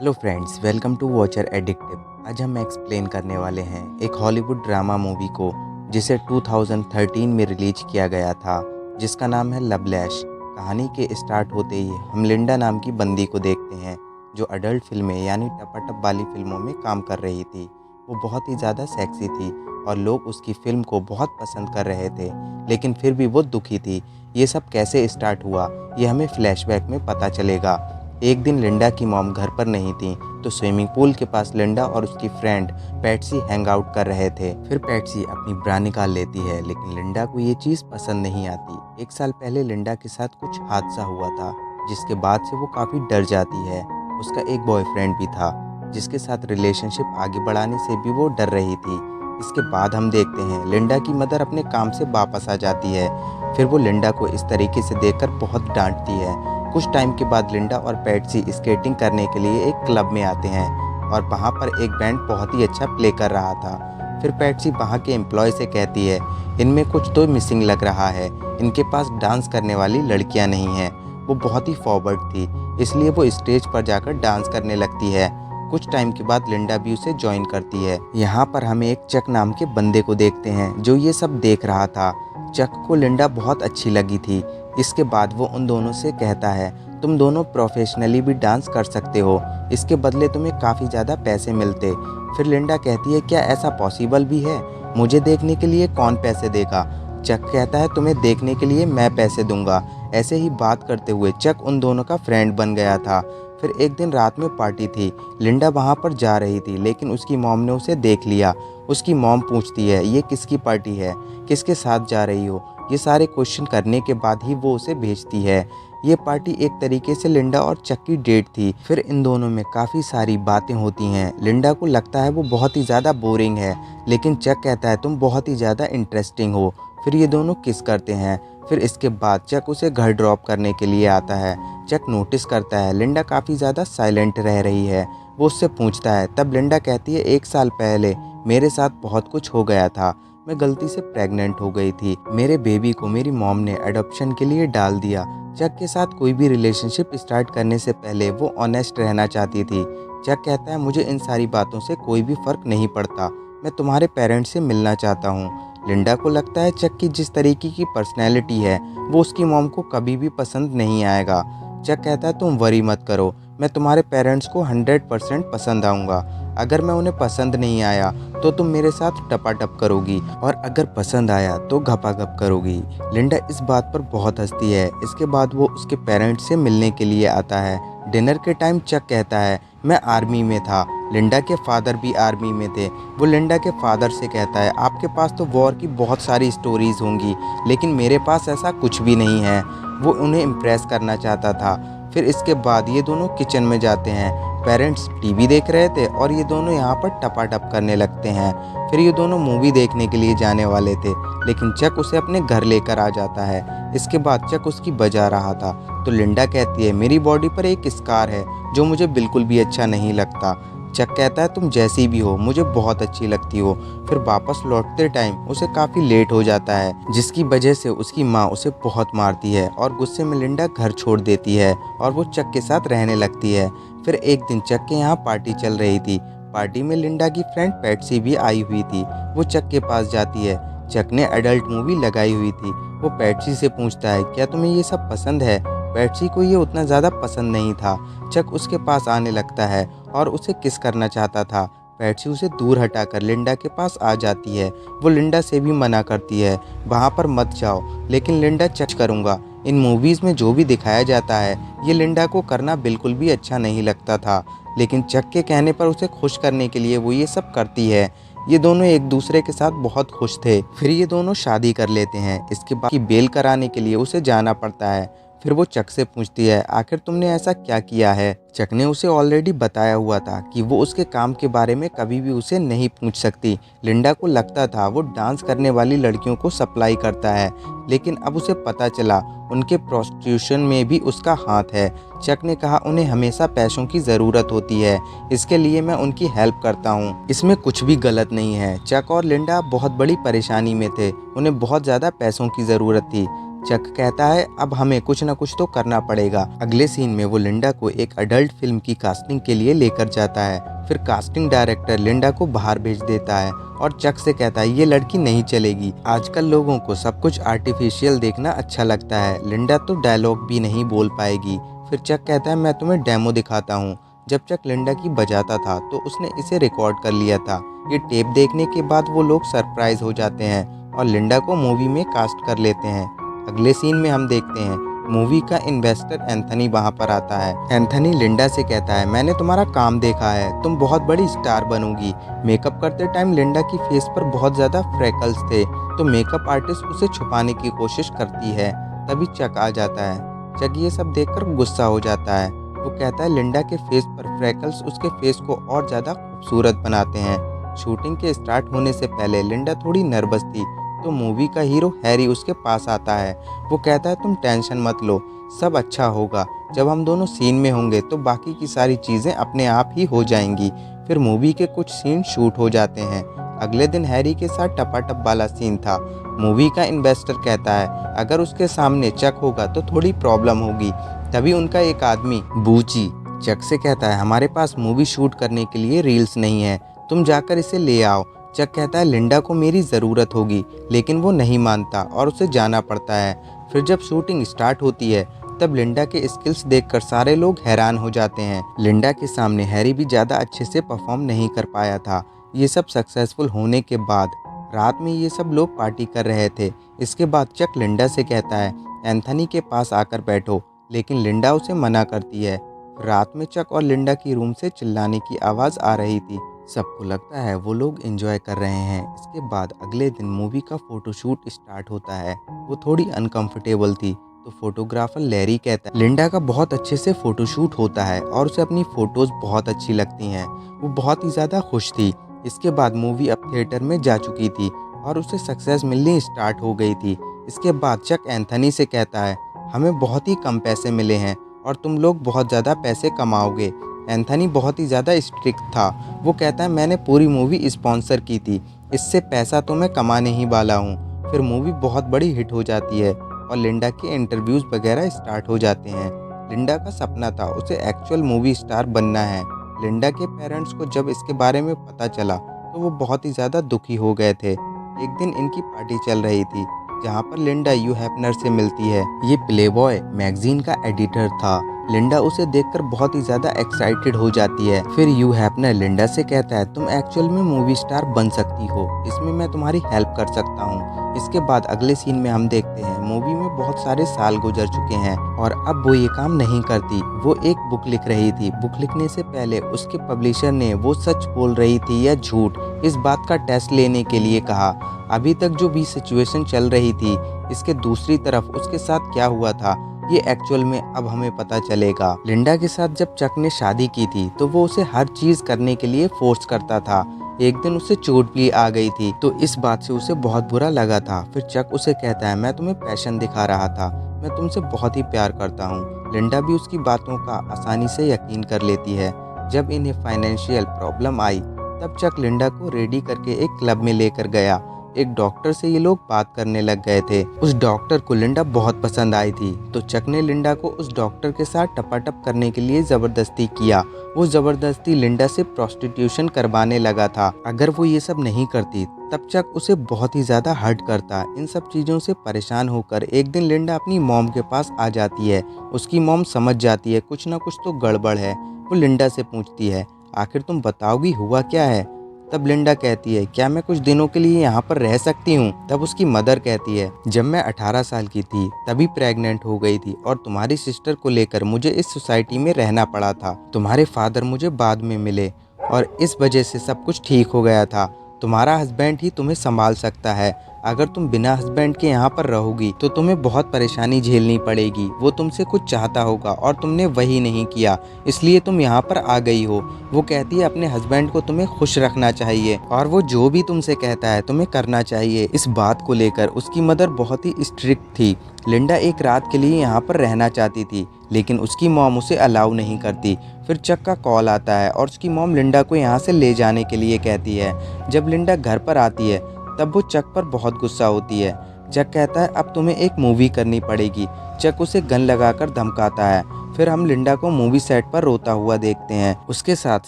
Hello friends, welcome to Watcher Addictive. आज हम explain करने वाले हैं एक हॉलीवुड ड्रामा मूवी को जिसे 2013 में रिलीज किया गया था, जिसका नाम है लवलैश। कहानी के स्टार्ट होते ही हम लिंडा नाम की बंदी को देखते हैं जो अडल्ट फिल्में यानी टपाटप वाली फिल्मों में काम कर रही थी। वो बहुत ही ज़्यादा सेक्सी थी और लोग उसकी फ़िल्म को बहुत पसंद कर रहे थे, लेकिन फिर भी वो दुखी थी। ये सब कैसे स्टार्ट हुआ ये हमें फ्लैशबैक में पता चलेगा। एक दिन लिंडा की मॉम घर पर नहीं थी, तो स्विमिंग पूल के पास लिंडा और उसकी फ्रेंड पैट्सी हैंग आउट कर रहे थे। फिर पैट्सी अपनी ब्रा निकाल लेती है, लेकिन लिंडा को ये चीज़ पसंद नहीं आती। एक साल पहले लिंडा के साथ कुछ हादसा हुआ था, जिसके बाद से वो काफ़ी डर जाती है। उसका एक बॉयफ्रेंड भी था, जिसके साथ रिलेशनशिप आगे बढ़ाने से भी वो डर रही थी। इसके बाद हम देखते हैं लिंडा की मदर अपने काम से वापस आ जाती है। फिर वो लिंडा को इस तरीके से देखकर बहुत डांटती है। कुछ टाइम के बाद लिंडा और पैट्सी स्केटिंग करने के लिए एक क्लब में आते हैं और वहाँ पर एक बैंड बहुत ही अच्छा प्ले कर रहा था। फिर पैट्सी वहाँ के एम्प्लॉय से कहती है, इनमें कुछ तो मिसिंग लग रहा है, इनके पास डांस करने वाली लड़कियाँ नहीं हैं। वो बहुत ही फॉरवर्ड थी, इसलिए वो स्टेज पर जाकर डांस करने लगती है। कुछ टाइम के बाद लिंडा भी उसे ज्वाइन करती है। यहाँ पर हमें एक चक नाम के बंदे को देखते हैं जो ये सब देख रहा था। चक को लिंडा बहुत अच्छी लगी थी। इसके बाद वो उन दोनों से कहता है, तुम दोनों प्रोफेशनली भी डांस कर सकते हो, इसके बदले तुम्हें काफ़ी ज़्यादा पैसे मिलते। फिर लिंडा कहती है, क्या ऐसा पॉसिबल भी है? मुझे देखने के लिए कौन पैसे देगा? चक कहता है, तुम्हें देखने के लिए मैं पैसे दूंगा। ऐसे ही बात करते हुए चक उन दोनों का फ्रेंड बन गया था। फिर एक दिन रात में पार्टी थी। लिंडा वहाँ पर जा रही थी, लेकिन उसकी मॉम ने उसे देख लिया। उसकी मॉम पूछती है, ये किसकी पार्टी है, किसके साथ जा रही हो? ये सारे क्वेश्चन करने के बाद ही वो उसे भेजती है। ये पार्टी एक तरीके से लिंडा और चक की डेट थी। फिर इन दोनों में काफ़ी सारी बातें होती हैं। लिंडा को लगता है वो बहुत ही ज़्यादा बोरिंग है, लेकिन चक कहता है तुम बहुत ही ज़्यादा इंटरेस्टिंग हो। फिर ये दोनों किस करते हैं। फिर इसके बाद चक उसे घर ड्रॉप करने के लिए आता है। चक नोटिस करता है लिंडा काफ़ी ज़्यादा साइलेंट रह रही है। वो उससे पूछता है, तब लिंडा कहती है, एक साल पहले मेरे साथ बहुत कुछ हो गया था। मैं गलती से प्रेग्नेंट हो गई थी। मेरे बेबी को मेरी मॉम ने अडॉप्शन के लिए डाल दिया। चक के साथ कोई भी रिलेशनशिप स्टार्ट करने से पहले वो ऑनेस्ट रहना चाहती थी। चक कहता है, मुझे इन सारी बातों से कोई भी फ़र्क नहीं पड़ता, मैं तुम्हारे पेरेंट्स से मिलना चाहता हूँ। लिंडा को लगता है चक की जिस तरीके की पर्सनैलिटी है वो उसकी मॉम को कभी भी पसंद नहीं आएगा। चक कहता है, तुम वरी मत करो, मैं तुम्हारे पेरेंट्स को 100% पसंद आऊँगा। अगर मैं उन्हें पसंद नहीं आया तो तुम मेरे साथ टपाटप करोगी, और अगर पसंद आया तो घपाघप करोगी। लिंडा इस बात पर बहुत हंसती है। इसके बाद वो उसके पेरेंट्स से मिलने के लिए आता है। डिनर के टाइम चक कहता है, मैं आर्मी में था। लिंडा के फादर भी आर्मी में थे। वो लिंडा के फादर से कहता है, आपके पास तो वॉर की बहुत सारी स्टोरीज़ होंगी, लेकिन मेरे पास ऐसा कुछ भी नहीं है। वो उन्हें इम्प्रेस करना चाहता था। फिर इसके बाद ये दोनों किचन में जाते हैं। पेरेंट्स टीवी देख रहे थे और ये दोनों यहाँ पर टपाटप करने लगते हैं। फिर ये दोनों मूवी देखने के लिए जाने वाले थे, लेकिन चक उसे अपने घर लेकर आ जाता है। इसके बाद चक उसकी बजा रहा था, तो लिंडा कहती है, मेरी बॉडी पर एक स्कार है जो मुझे बिल्कुल भी अच्छा नहीं लगता। चक कहता है, तुम जैसी भी हो मुझे बहुत अच्छी लगती हो। फिर वापस लौटते टाइम उसे काफ़ी लेट हो जाता है, जिसकी वजह से उसकी माँ उसे बहुत मारती है और गुस्से में लिंडा घर छोड़ देती है और वो चक के साथ रहने लगती है। फिर एक दिन चक के यहाँ पार्टी चल रही थी। पार्टी में लिंडा की फ्रेंड पैट्सी भी आई हुई थी। वो चक के पास जाती है। चक ने एडल्ट मूवी लगाई हुई थी। वो पैट्सी से पूछता है, क्या तुम्हें ये सब पसंद है? पैट्सी को ये उतना ज़्यादा पसंद नहीं था। चक उसके पास आने लगता है और उसे किस करना चाहता था। पैट्सी उसे दूर हटाकर लिंडा के पास आ जाती है। वो लिंडा से भी मना करती है, वहाँ पर मत जाओ, लेकिन लिंडा चक करूँगा। इन मूवीज़ में जो भी दिखाया जाता है ये लिंडा को करना बिल्कुल भी अच्छा नहीं लगता था, लेकिन चक के कहने पर उसे खुश करने के लिए वो ये सब करती है। ये दोनों एक दूसरे के साथ बहुत खुश थे। फिर ये दोनों शादी कर लेते हैं। इसके बाद बेल कराने के लिए उसे जाना पड़ता है। फिर वो चक से पूछती है, आखिर तुमने ऐसा क्या किया है? चक ने उसे ऑलरेडी बताया हुआ था कि वो उसके काम के बारे में कभी भी उसे नहीं पूछ सकती। लिंडा को लगता था वो डांस करने वाली लड़कियों को सप्लाई करता है, लेकिन अब उसे पता चला उनके प्रोस्टिट्यूशन में भी उसका हाथ है। चक ने कहा, उन्हें हमेशा पैसों की ज़रूरत होती है, इसके लिए मैं उनकी हेल्प करता हूँ। इसमें कुछ भी गलत नहीं है। चक और लिंडा बहुत बड़ी परेशानी में थे, उन्हें बहुत ज़्यादा पैसों की ज़रूरत थी। चक कहता है अब हमें कुछ ना कुछ तो करना पड़ेगा। अगले सीन में वो लिंडा को एक अडल्ट फिल्म की कास्टिंग के लिए लेकर जाता है। फिर कास्टिंग डायरेक्टर लिंडा को बाहर भेज देता है और चक से कहता है ये लड़की नहीं चलेगी। आजकल लोगों को सब कुछ आर्टिफिशियल देखना अच्छा लगता है, लिंडा तो डायलॉग भी नहीं बोल पाएगी। फिर चक कहता है मैं तुम्हें डेमो दिखाता हूँ। जब चक लिंडा की बजाता था तो उसने इसे रिकॉर्ड कर लिया था। ये टेप देखने के बाद वो लोग सरप्राइज हो जाते हैं और लिंडा को मूवी में कास्ट कर लेते हैं। अगले सीन में हम देखते हैं मूवी का इन्वेस्टर एंथनी वहां पर आता है। एंथनी लिंडा से कहता है मैंने तुम्हारा काम देखा है, तुम बहुत बड़ी स्टार बनोगी। मेकअप करते टाइम लिंडा की फेस पर बहुत ज़्यादा फ्रैकल्स थे, तो मेकअप आर्टिस्ट उसे छुपाने की कोशिश करती है। तभी चक आ जाता है। चक ये सब देखकर गुस्सा हो जाता है। वो कहता है लिंडा के फेस पर फ्रैकल्स उसके फेस को और ज़्यादा खूबसूरत बनाते हैं। शूटिंग के स्टार्ट होने से पहले लिंडा थोड़ी नर्वस थी, तो मूवी का हीरो हैरी उसके पास आता है। वो कहता है तुम टेंशन मत लो, सब अच्छा होगा। जब हम दोनों सीन में होंगे तो बाकी की सारी चीज़ें अपने आप ही हो जाएंगी। फिर मूवी के कुछ सीन शूट हो जाते हैं। अगले दिन हैरी के साथ टपाटप वाला सीन था। मूवी का इन्वेस्टर कहता है अगर उसके सामने चक होगा तो थोड़ी प्रॉब्लम होगी। तभी उनका एक आदमी बूची चक से कहता है हमारे पास मूवी शूट करने के लिए रील्स नहीं है, तुम जाकर इसे ले आओ। चक कहता है लिंडा को मेरी ज़रूरत होगी, लेकिन वो नहीं मानता और उसे जाना पड़ता है। फिर जब शूटिंग स्टार्ट होती है तब लिंडा के स्किल्स देखकर सारे लोग हैरान हो जाते हैं। लिंडा के सामने हैरी भी ज़्यादा अच्छे से परफॉर्म नहीं कर पाया था। ये सब सक्सेसफुल होने के बाद रात में ये सब लोग पार्टी कर रहे थे। इसके बाद चक लिंडा से कहता है एंथनी के पास आकर बैठो, लेकिन लिंडा उसे मना करती है। रात में चक और लिंडा की रूम से चिल्लाने की आवाज़ आ रही थी। सबको लगता है वो लोग एंजॉय कर रहे हैं। इसके बाद अगले दिन मूवी का फोटोशूट स्टार्ट होता है। वो थोड़ी अनकंफर्टेबल थी, तो फोटोग्राफर लैरी कहता है लिंडा का बहुत अच्छे से फोटोशूट होता है और उसे अपनी फ़ोटोज़ बहुत अच्छी लगती हैं। वो बहुत ही ज़्यादा खुश थी। इसके बाद मूवी अब थिएटर में जा चुकी थी और उसे सक्सेस मिलनी स्टार्ट हो गई थी। इसके बाद चक एंथनी से कहता है हमें बहुत ही कम पैसे मिले हैं और तुम लोग बहुत ज़्यादा पैसे कमाओगे। एंथनी बहुत ही ज़्यादा स्ट्रिक्ट था। वो कहता है मैंने पूरी मूवी स्पॉन्सर की थी, इससे पैसा तो मैं कमाने ही वाला हूँ। फिर मूवी बहुत बड़ी हिट हो जाती है और लिंडा के इंटरव्यूज़ वगैरह स्टार्ट हो जाते हैं। लिंडा का सपना था उसे एक्चुअल मूवी स्टार बनना है। लिंडा के पेरेंट्स को जब इसके बारे में पता चला तो वो बहुत ही ज़्यादा दुखी हो गए थे। एक दिन इनकी पार्टी चल रही थी जहाँ पर लिंडा ह्यू हैफनर से मिलती है। ये प्लेबॉय मैगजीन का एडिटर था। लिंडा उसे देखकर बहुत ही ज़्यादा एक्साइटेड हो जाती है। फिर ह्यू हैफनर लिंडा से कहता है तुम एक्चुअल में मूवी स्टार बन सकती हो, इसमें मैं तुम्हारी हेल्प कर सकता हूँ। इसके बाद अगले सीन में हम देखते हैं मूवी में बहुत सारे साल गुजर चुके हैं और अब वो ये काम नहीं करती। वो एक बुक लिख रही थी। बुक लिखने से पहले उसके पब्लिशर ने वो सच बोल रही थी या झूठ, इस बात का टेस्ट लेने के लिए कहा। अभी तक जो भी सिचुएशन चल रही थी, इसके दूसरी तरफ उसके साथ क्या हुआ था ये एक्चुअल में अब हमें पता चलेगा। लिंडा के साथ जब चक ने शादी की थी तो वो उसे हर चीज़ करने के लिए फोर्स करता था। एक दिन उसे चोट भी आ गई थी, तो इस बात से उसे बहुत बुरा लगा था। फिर चक उसे कहता है मैं तुम्हें पैशन दिखा रहा था, मैं तुमसे बहुत ही प्यार करता हूँ। लिंडा भी उसकी बातों का आसानी से यकीन कर लेती है। जब इन्हें फाइनेंशियल प्रॉब्लम आई तब चक लिंडा को रेडी करके एक क्लब में लेकर गया। एक डॉक्टर से ये लोग बात करने लग गए थे। उस डॉक्टर को लिंडा बहुत पसंद आई थी, तो चक ने लिंडा को उस डॉक्टर के साथ टपाटप करने के लिए ज़बरदस्ती किया। वो ज़बरदस्ती लिंडा से प्रोस्टिट्यूशन करवाने लगा था। अगर वो ये सब नहीं करती तब चक उसे बहुत ही ज़्यादा हर्ट करता। इन सब चीज़ों से परेशान होकर एक दिन लिंडा अपनी मॉम के पास आ जाती है। उसकी मॉम समझ जाती है कुछ ना कुछ तो गड़बड़ है। वो लिंडा से पूछती है आखिर तुम बताओगी हुआ क्या है। तब लिंडा कहती है क्या मैं कुछ दिनों के लिए यहाँ पर रह सकती हूँ। तब उसकी मदर कहती है जब मैं 18 साल की थी तभी प्रेग्नेंट हो गई थी और तुम्हारी सिस्टर को लेकर मुझे इस सोसाइटी में रहना पड़ा था। तुम्हारे फादर मुझे बाद में मिले और इस वजह से सब कुछ ठीक हो गया था। तुम्हारा हस्बैंड ही तुम्हें संभाल सकता है। अगर तुम बिना हस्बैंड के यहाँ पर रहोगी तो तुम्हें बहुत परेशानी झेलनी पड़ेगी। वो तुमसे कुछ चाहता होगा और तुमने वही नहीं किया, इसलिए तुम यहाँ पर आ गई हो। वो कहती है अपने हस्बैंड को तुम्हें खुश रखना चाहिए और वो जो भी तुमसे कहता है तुम्हें करना चाहिए। इस बात को लेकर उसकी मदर बहुत ही स्ट्रिक्ट थी। लिंडा एक रात के लिए यहाँ पर रहना चाहती थी, लेकिन उसकी मॉम उसे अलाउ नहीं करती। फिर चक का कॉल आता है और उसकी मॉम लिंडा को यहाँ से ले जाने के लिए कहती है। जब लिंडा घर पर आती है तब वो चक पर बहुत गुस्सा होती है। चक कहता है अब तुम्हें एक मूवी करनी पड़ेगी। चक उसे गन लगाकर धमकाता है। फिर हम लिंडा को मूवी सेट पर रोता हुआ देखते हैं। उसके साथ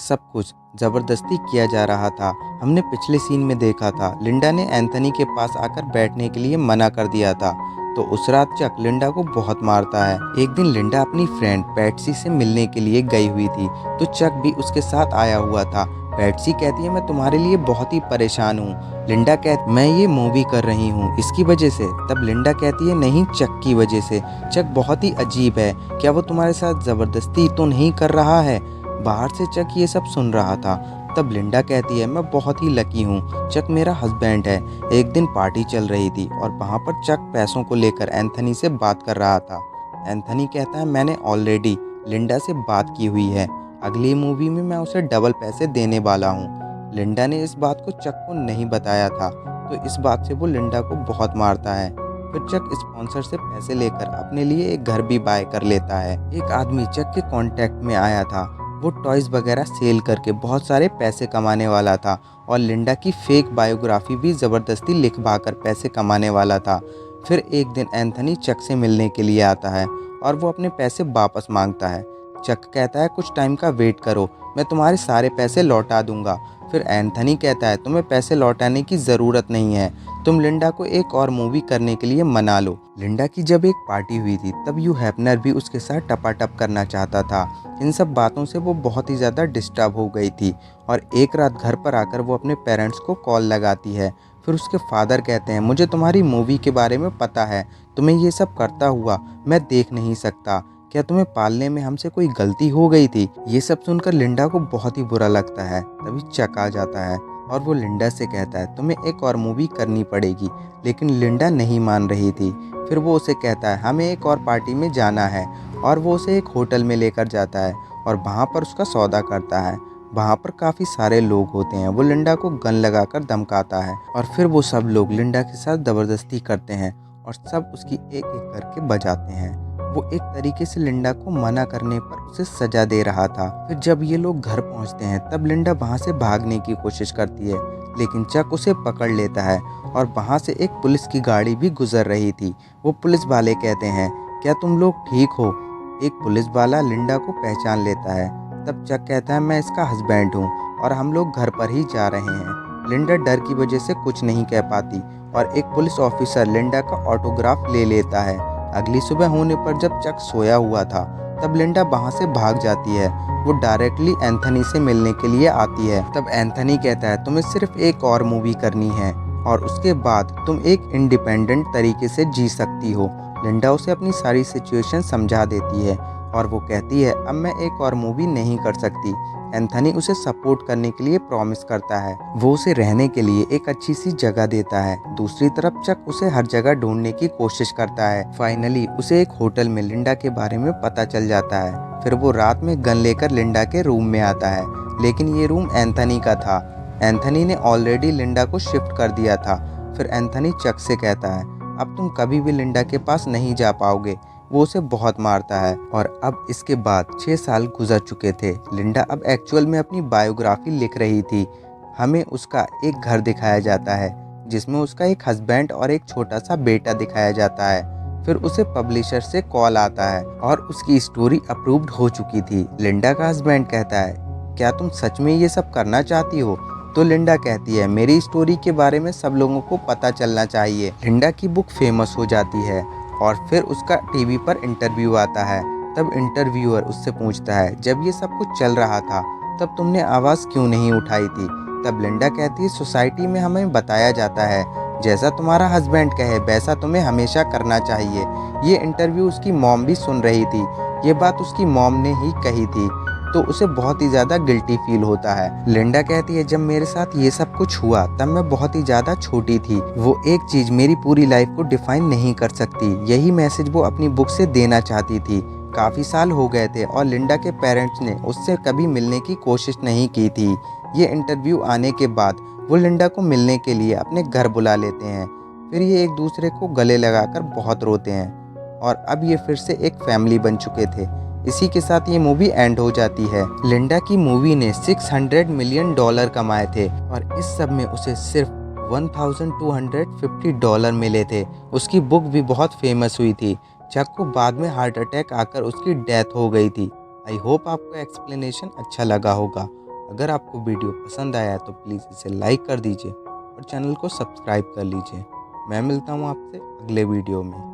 सब कुछ जबरदस्ती किया जा रहा था। हमने पिछले सीन में देखा था लिंडा ने एंथनी के पास आकर बैठने के लिए मना कर दिया था। तो उस रात चक लिंडा को बहुत मारता है। एक दिन लिंडा अपनी फ्रेंड पैट्सी से मिलने के लिए गई हुई थी, तो चक भी उसके साथ आया हुआ था। पैट्सी कहती है मैं तुम्हारे लिए बहुत ही परेशान हूँ। लिंडा कहती मैं ये मूवी कर रही हूँ इसकी वजह से। तब लिंडा कहती है नहीं चक की वजह से। चक बहुत ही अजीब है, क्या वो तुम्हारे साथ जबरदस्ती तो नहीं कर रहा है। बाहर से चक ये सब सुन रहा था। तब लिंडा कहती है मैं बहुत ही लकी हूँ, चक मेरा हस्बैंड है। एक दिन पार्टी चल रही थी और वहाँ पर चक पैसों को लेकर एंथनी से बात कर रहा था। एंथनी कहता है मैंने ऑलरेडी लिंडा से बात की हुई है, अगली मूवी में मैं उसे डबल पैसे देने वाला हूँ। लिंडा ने इस बात को चक को नहीं बताया था, तो इस बात से वो लिंडा को बहुत मारता है। फिर चक स्पॉन्सर से पैसे लेकर अपने लिए एक घर भी बाय कर लेता है। एक आदमी चक के कांटेक्ट में आया था, वो टॉयज वगैरह सेल करके बहुत सारे पैसे कमाने वाला था और लिंडा की फेक बायोग्राफी भी ज़बरदस्ती लिखवा कर पैसे कमाने वाला था। फिर एक दिन एंथनी चक से मिलने के लिए आता है और वो अपने पैसे वापस मांगता है। चक कहता है कुछ टाइम का वेट करो, मैं तुम्हारे सारे पैसे लौटा दूंगा। फिर एंथनी कहता है तुम्हें पैसे लौटाने की ज़रूरत नहीं है, तुम लिंडा को एक और मूवी करने के लिए मना लो। लिंडा की जब एक पार्टी हुई थी तब ह्यू हैफनर भी उसके साथ टपाटप करना चाहता था। इन सब बातों से वो बहुत ही ज़्यादा डिस्टर्ब हो गई थी और एक रात घर पर आकर वो अपने पेरेंट्स को कॉल लगाती है। फिर उसके फादर कहते हैं मुझे तुम्हारी मूवी के बारे में पता है, तुम्हें ये सब करता हुआ मैं देख नहीं सकता, क्या तुम्हें पालने में हमसे कोई गलती हो गई थी। ये सब सुनकर लिंडा को बहुत ही बुरा लगता है। तभी चक आ जाता है और वो लिंडा से कहता है तुम्हें एक और मूवी करनी पड़ेगी, लेकिन लिंडा नहीं मान रही थी। फिर वो उसे कहता है हमें एक और पार्टी में जाना है और वो उसे एक होटल में लेकर जाता है और वहाँ पर उसका सौदा करता है। वहाँ पर काफ़ी सारे लोग होते हैं। वो लिंडा को गन लगाकर धमकाता है और फिर वो सब लोग लिंडा के साथ ज़बरदस्ती करते हैं और सब उसकी एक एक करके बजाते हैं। वो एक तरीके से लिंडा को मना करने पर उसे सजा दे रहा था। फिर जब ये लोग घर पहुंचते हैं तब लिंडा वहां से भागने की कोशिश करती है, लेकिन चक उसे पकड़ लेता है और वहां से एक पुलिस की गाड़ी भी गुजर रही थी। वो पुलिस वाले कहते हैं क्या तुम लोग ठीक हो। एक पुलिस वाला लिंडा को पहचान लेता है। तब चक कहता है मैं इसका हस्बैंड हूँ और हम लोग घर पर ही जा रहे हैं। लिंडा डर की वजह से कुछ नहीं कह पाती और एक पुलिस ऑफिसर लिंडा का ऑटोग्राफ ले लेता है। अगली सुबह होने पर जब चक सोया हुआ था तब लिंडा वहां से भाग जाती है। वो डायरेक्टली एंथनी से मिलने के लिए आती है। तब एंथनी कहता है तुम्हें सिर्फ एक और मूवी करनी है और उसके बाद तुम एक इंडिपेंडेंट तरीके से जी सकती हो। लिंडा उसे अपनी सारी सिचुएशन समझा देती है और वो कहती है अब मैं एक और मूवी नहीं कर सकती। एंथनी उसे सपोर्ट करने के लिए प्रॉमिस करता है। वो उसे रहने के लिए एक अच्छी सी जगह देता है। दूसरी तरफ चक उसे हर जगह ढूंढने की कोशिश करता है। फाइनली उसे एक होटल में लिंडा के बारे में पता चल जाता है। फिर वो रात में गन लेकर लिंडा के रूम में आता है, लेकिन ये रूम एंथनी का था। एंथनी ने ऑलरेडी लिंडा को शिफ्ट कर दिया था। फिर एंथनी चक से कहता है अब तुम कभी भी लिंडा के पास नहीं जा पाओगे। वो उसे बहुत मारता है और अब इसके बाद 6 साल गुजर चुके थे। लिंडा अब एक्चुअल में अपनी बायोग्राफी लिख रही थी। हमें उसका एक घर दिखाया जाता है जिसमें उसका एक हस्बैंड और एक छोटा सा बेटा दिखाया जाता है। फिर उसे पब्लिशर से कॉल आता है और उसकी स्टोरी अप्रूव्ड हो चुकी थी। लिंडा का हस्बैंड कहता है क्या तुम सच में ये सब करना चाहती हो। तो लिंडा कहती है मेरी स्टोरी के बारे में सब लोगों को पता चलना चाहिए। लिंडा की बुक फेमस हो जाती है और फिर उसका टीवी पर इंटरव्यू आता है। तब इंटरव्यूअर उससे पूछता है जब ये सब कुछ चल रहा था तब तुमने आवाज़ क्यों नहीं उठाई थी। तब लिंडा कहती है सोसाइटी में हमें बताया जाता है जैसा तुम्हारा हस्बैंड कहे वैसा तुम्हें हमेशा करना चाहिए। ये इंटरव्यू उसकी मॉम भी सुन रही थी। ये बात उसकी मॉम ने ही कही थी, तो उसे बहुत ही ज़्यादा गिल्टी फील होता है। लिंडा कहती है जब मेरे साथ ये सब कुछ हुआ तब मैं बहुत ही ज़्यादा छोटी थी। वो एक चीज़ मेरी पूरी लाइफ को डिफाइन नहीं कर सकती। यही मैसेज वो अपनी बुक से देना चाहती थी। काफ़ी साल हो गए थे और लिंडा के पेरेंट्स ने उससे कभी मिलने की कोशिश नहीं की थी। ये इंटरव्यू आने के बाद वो लिंडा को मिलने के लिए अपने घर बुला लेते हैं। फिर ये एक दूसरे को गले लगाकर बहुत रोते हैं और अब ये फिर से एक फैमिली बन चुके थे। इसी के साथ ये मूवी एंड हो जाती है। लिंडा की मूवी ने $600 मिलियन कमाए थे और इस सब में उसे सिर्फ $1250 मिले थे। उसकी बुक भी बहुत फेमस हुई थी। चक को बाद में हार्ट अटैक आकर उसकी डेथ हो गई थी। आई होप आपको एक्सप्लेनेशन अच्छा लगा होगा। अगर आपको वीडियो पसंद आया तो प्लीज़ इसे लाइक कर दीजिए और चैनल को सब्सक्राइब कर लीजिए। मैं मिलता हूँ आपसे अगले वीडियो में।